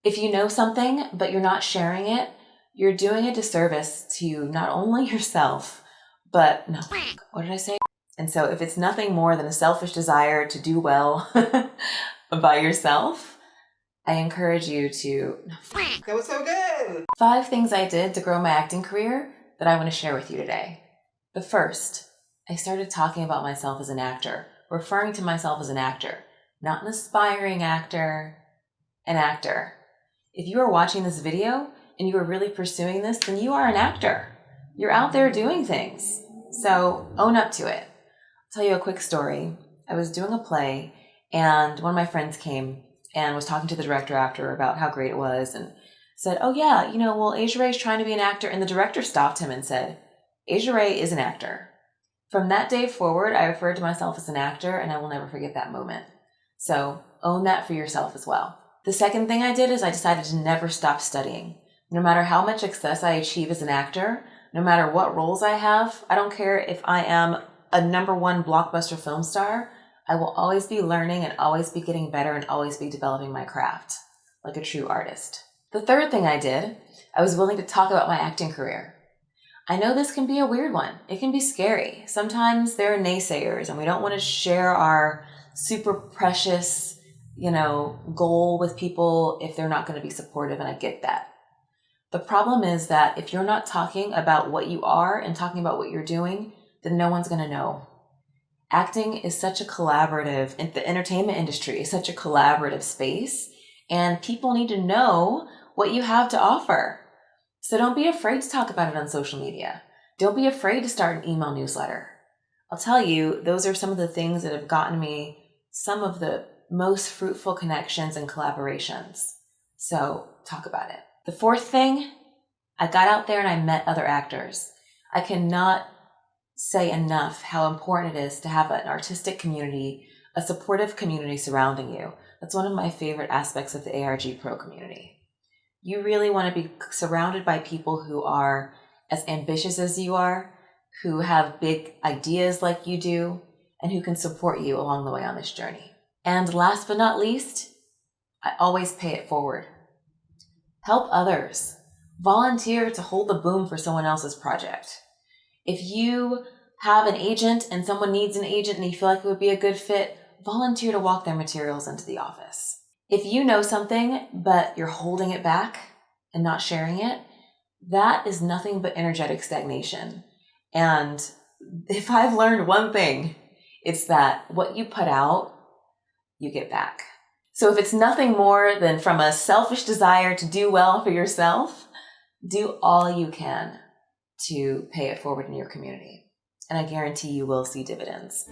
If you know something, but you're not sharing it, you're doing a disservice to not only yourself, but no, what did I say? And so if it's nothing more than a selfish desire to do well by yourself, I encourage you to... That was so good! 5 things I did to grow my acting career that I want to share with you today. The first, I started talking about myself as an actor, referring to myself as an actor, not an aspiring actor, an actor. If you are watching this video and you are really pursuing this, then you are an actor. You're out there doing things. So own up to it. I'll tell you a quick story. I was doing a play and one of my friends came and was talking to the director after about how great it was and said, oh yeah, well, Asia Ray is trying to be an actor. And the director stopped him and said, Asia Ray is an actor. From that day forward, I referred to myself as an actor and I will never forget that moment. So own that for yourself as well. The second thing I did is I decided to never stop studying. No matter how much success I achieve as an actor, no matter what roles I have, I don't care if I am a #1 blockbuster film star, I will always be learning and always be getting better and always be developing my craft like a true artist. The third thing I did, I was willing to talk about my acting career. I know this can be a weird one. It can be scary. Sometimes there are naysayers and we don't want to share our super precious, goal with people if they're not going to be supportive, and I get that. The problem is that if you're not talking about what you are and talking about what you're doing, then no one's going to know. Acting is such a collaborative, the entertainment industry is such a collaborative space, and people need to know what you have to offer. So don't be afraid to talk about it on social media. Don't be afraid to start an email newsletter. I'll tell you, those are some of the things that have gotten me some of the most fruitful connections and collaborations. So talk about it. The fourth thing, I got out there and I met other actors. I cannot say enough how important it is to have an artistic community, a supportive community surrounding you. That's one of my favorite aspects of the ARG Pro community. You really want to be surrounded by people who are as ambitious as you are, who have big ideas like you do, and who can support you along the way on this journey. And last but not least, I always pay it forward. Help others. Volunteer to hold the boom for someone else's project. If you have an agent and someone needs an agent and you feel like it would be a good fit, volunteer to walk their materials into the office. If you know something, but you're holding it back and not sharing it, that is nothing but energetic stagnation. And if I've learned one thing, it's that what you put out, you get back. So if it's nothing more than from a selfish desire to do well for yourself, do all you can to pay it forward in your community. And I guarantee you will see dividends.